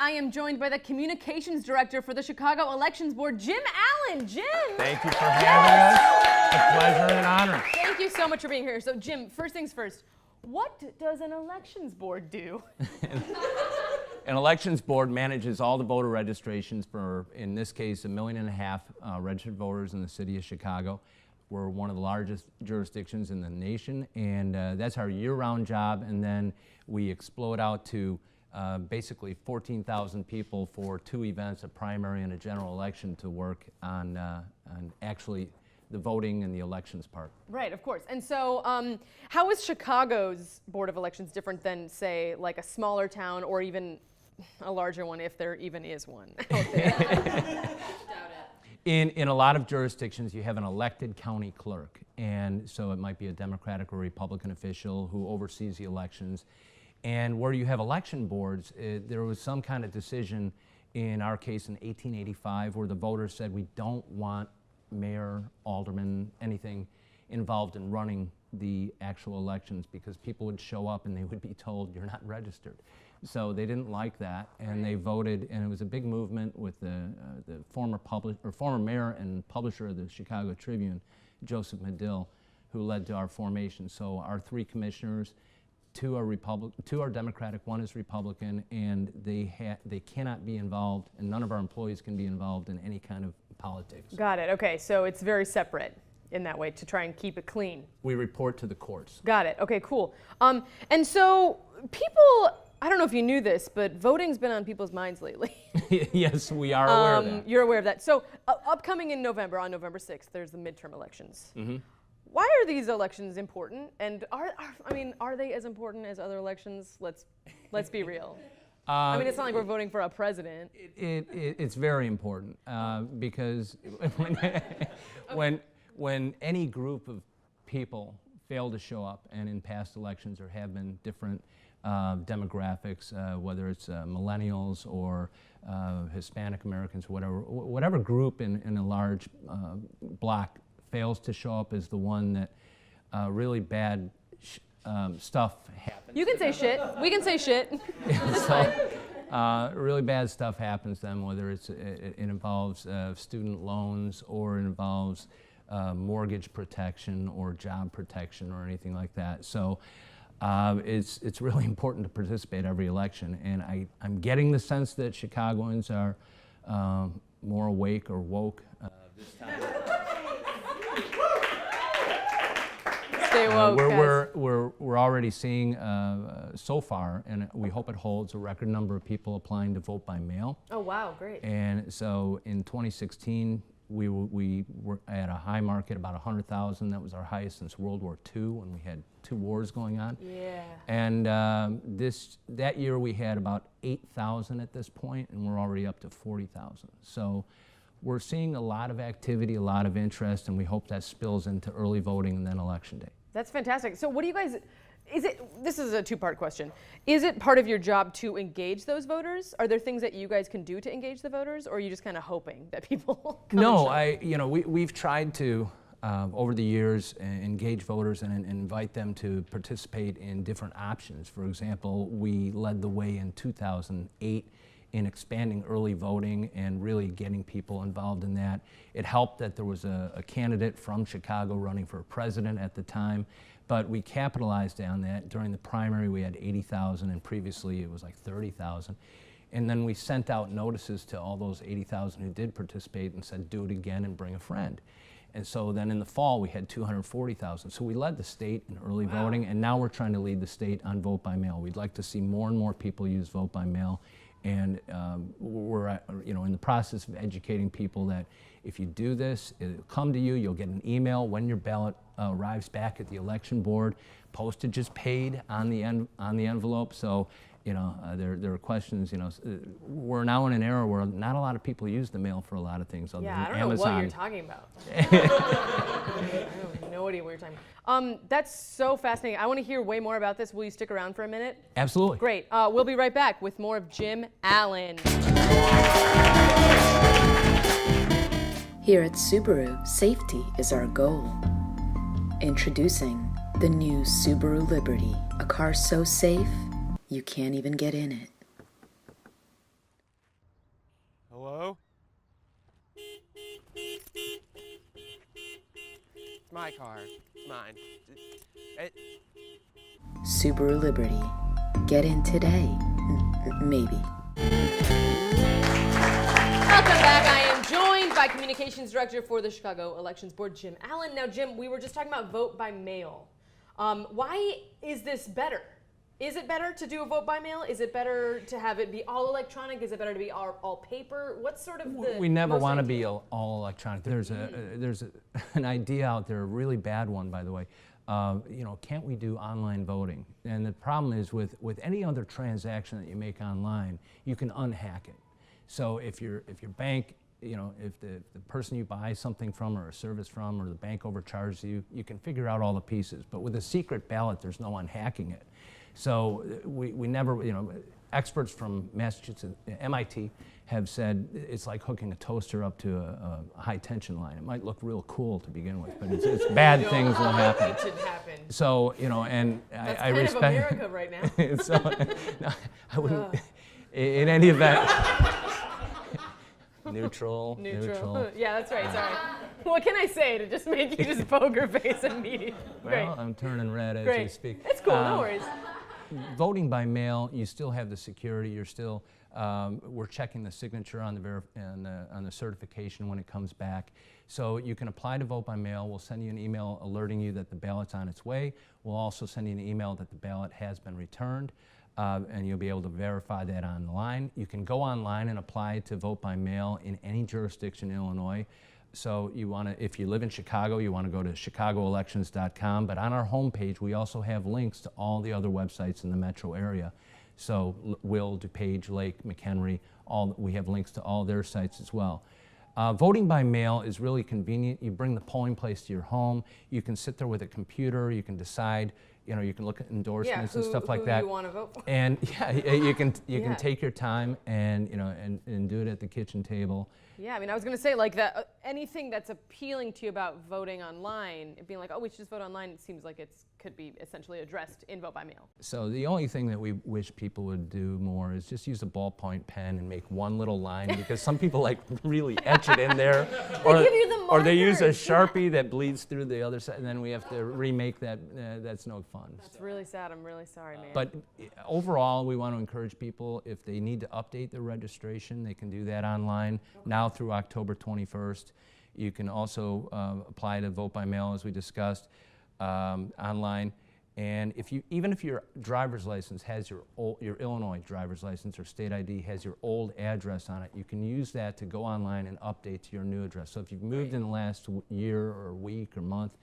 I am joined by the Communications Director for the Chicago Elections Board, Jim Allen. Jim! Thank you for having us. It's a pleasure and an honor. Thank you so much for being here. So, Jim, first things first, what does an elections board do? An elections board manages all the voter registrations for, in this case, 1.5 million registered voters in the city of Chicago. We're one of the largest jurisdictions in the nation, and that's our year-round job. And then we explode out to basically 14,000 people for 2 events, a primary and a general election, to work on actually the voting and the elections part. Right, of course. And so how is Chicago's Board of Elections different than, say, like a smaller town or even a larger one, if there even is one out there? In a lot of jurisdictions, you have an elected county clerk, and so it might be a Democratic or Republican official who oversees the elections. And where you have election boards, there was some kind of decision, in our case in 1885, where the voters said we don't want mayor, alderman, anything involved in running the actual elections, because people would show up and they would be told you're not registered. So they didn't like that, and they voted, and it was a big movement with the former mayor and publisher of the Chicago Tribune, Joseph Medill, who led to our formation. So our 3 commissioners, 2 are Democratic, 1 is Republican, and they cannot be involved, and none of our employees can be involved in any kind of politics. Got it. Okay, so it's very separate in that way to try and keep it clean. We report to the courts. Got it. Okay, cool. And so people, I don't know if you knew this, but voting's been on people's minds lately. Yes, we are aware of that. You're aware of that. So upcoming in November, on November 6th, there's the midterm elections. Mm-hmm. Why are these elections important? And are they as important as other elections? Let's be real. I mean, it's not like we're voting for a president. It's very important because when any group of people fail to show up, and in past elections there have been different demographics, whether it's millennials or Hispanic Americans, whatever group in a large block fails to show up, is the one that really bad stuff happens. You can say shit. We can say shit. So, really bad stuff happens then, whether it involves student loans, or it involves mortgage protection or job protection or anything like that. So it's really important to participate every election, and I'm getting the sense that Chicagoans are more awake or woke this time. Stay woke, we're already seeing so far, and we hope it holds, a record number of people applying to vote by mail. Oh wow, great. And so in 2016, we were at a high mark at about 100,000. That was our highest since World War II, when we had 2 wars going on. Yeah. And that year we had about 8,000 at this point, and we're already up to 40,000. So we're seeing a lot of activity, a lot of interest, and we hope that spills into early voting and then election day. That's fantastic. So what do you guys, this is a 2-part question. Is it part of your job to engage those voters? Are there things that you guys can do to engage the voters, or are you just kind of hoping that people come? No, we've tried to, over the years, engage voters and invite them to participate in different options. For example, we led the way in 2008 in expanding early voting and really getting people involved in that. It helped that there was a candidate from Chicago running for president at the time, but we capitalized on that. During the primary we had 80,000, and previously it was like 30,000. And then we sent out notices to all those 80,000 who did participate and said, do it again and bring a friend. And so then in the fall we had 240,000. So we led the state in early voting, and now we're trying to lead the state on vote by mail. We'd like to see more and more people use vote by mail. And we're in the process of educating people that if you do this, it'll come to you, you'll get an email when your ballot arrives back at the election board. Postage is paid on the envelope. So there are questions. We're now in an era where not a lot of people use the mail for a lot of things other than Amazon. I don't know what you're talking about. I have no idea what you're talking about. That's so fascinating. I want to hear way more about this. Will you stick around for a minute? Absolutely. Great. We'll be right back with more of Jim Allen. Here at Subaru, safety is our goal. Introducing the new Subaru Liberty, a car so safe you can't even get in it. my car. It's mine. Subaru Liberty. Get in today. Maybe. Welcome back. I am joined by Communications Director for the Chicago Elections Board, Jim Allen. Now, Jim, we were just talking about vote by mail. Why is this better? Is it better to do a vote by mail? Is it better to have it be all electronic? Is it better to be all paper? What's sort of the We never most want to ideal? be all electronic. There's an idea out there, a really bad one, by the way. Can't we do online voting? And the problem is with any other transaction that you make online, you can unhack it. So if your bank, if the person you buy something from or a service from or the bank overcharges you, you can figure out all the pieces. But with a secret ballot, there's no unhacking it. So we never, experts from Massachusetts, MIT, have said it's like hooking a toaster up to a high tension line. It might look real cool to begin with, but it's bad things will happen. It should happen. So, and That's I kind respect. of America right now. So, no, I wouldn't. In any event. Neutral. Yeah, that's right. Sorry. What can I say to just make you just poker face immediately? Well, I'm turning red as we speak. It's cool. No worries. Voting by mail, you still have the security. You're still, we're checking the signature on the certification when it comes back. So you can apply to vote by mail. We'll send you an email alerting you that the ballot's on its way. We'll also send you an email that the ballot has been returned, and you'll be able to verify that online. You can go online and apply to vote by mail in any jurisdiction in Illinois. So if you live in Chicago, you want to go to chicagoelections.com. But on our homepage, we also have links to all the other websites in the metro area. So Will, DuPage, Lake, McHenry, we have links to all their sites as well. Voting by mail is really convenient. You bring the polling place to your home. You can sit there with a computer. You can decide. You can look at endorsements and stuff like that. Who you want to vote for. And you can take your time and and do it at the kitchen table. Yeah, I was going to say like that. Anything that's appealing to you about voting online, being like, oh, we should just vote online. It seems like it could be essentially addressed in vote by mail. So the only thing that we wish people would do more is just use a ballpoint pen and make one little line, because some people really etch it in there, They give you the or they use a markers. Sharpie that bleeds through the other side, and then we have to remake that. That's no fun. That's really sad. I'm really sorry, man. But overall, we want to encourage people, if they need to update their registration, they can do that online now through October 21st. You can also apply to vote by mail, as we discussed, online. And even if your driver's license has your Illinois driver's license or state ID has your old address on it, you can use that to go online and update to your new address. So if you've moved in the last year or week or month,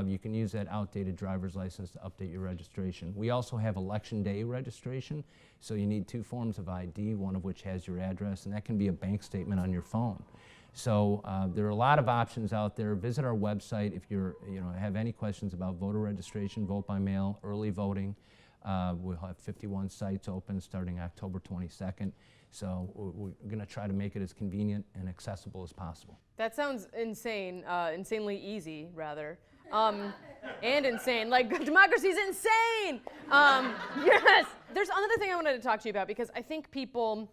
you can use that outdated driver's license to update your registration. We also have election day registration, so you need 2 forms of ID, one of which has your address, and that can be a bank statement on your phone. So there are a lot of options out there. Visit our website if you have any questions about voter registration, vote by mail, early voting. We'll have 51 sites open starting October 22nd. So we're going to try to make it as convenient and accessible as possible. That sounds insane, insanely easy, rather. And insane, like democracy's insane. Yes. There's another thing I wanted to talk to you about, because I think people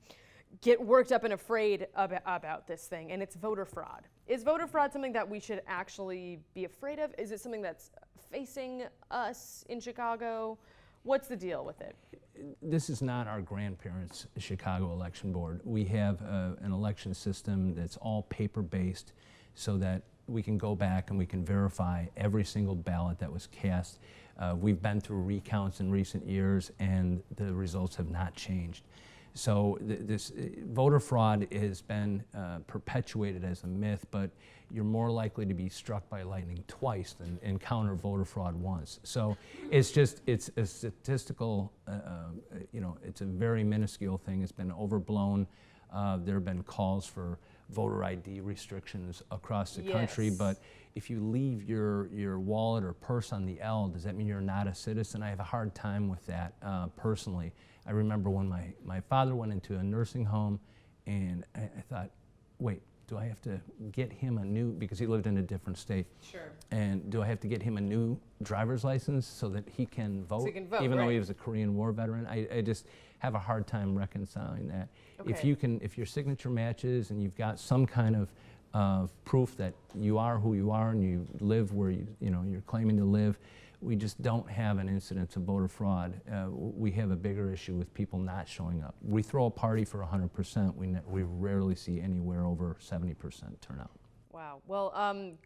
get worked up and afraid about this thing, and it's voter fraud. Is voter fraud something that we should actually be afraid of? Is it something that's facing us in Chicago? What's the deal with it? This is not our grandparents' Chicago election board. We have an election system that's all paper-based, so that we can go back and we can verify every single ballot that was cast. We've been through recounts in recent years, and the results have not changed. So this voter fraud has been perpetuated as a myth, but you're more likely to be struck by lightning twice than encounter voter fraud once. So it's a statistical, it's a very minuscule thing. It's been overblown. There have been calls for voter ID restrictions across the country, but if you leave your wallet or purse on the L, does that mean you're not a citizen? I have a hard time with that personally. I remember when my father went into a nursing home, and I thought, wait, do I have to get him a new, because he lived in a different state. Sure. And do I have to get him a new driver's license so that he can vote? So he can vote, even though he right. was a Korean War veteran? I just have a hard time reconciling that. Okay. If your signature matches and you've got some kind of of proof that you are who you are and you live where you're claiming to live, we just don't have an incidence of voter fraud. We have a bigger issue with people not showing up. We throw a party for 100%. We rarely see anywhere over 70% turnout. Wow. Well,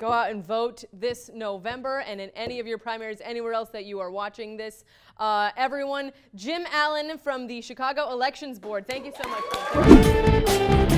go out and vote this November and in any of your primaries anywhere else that you are watching this. Everyone, Jim Allen from the Chicago Elections Board, thank you so much.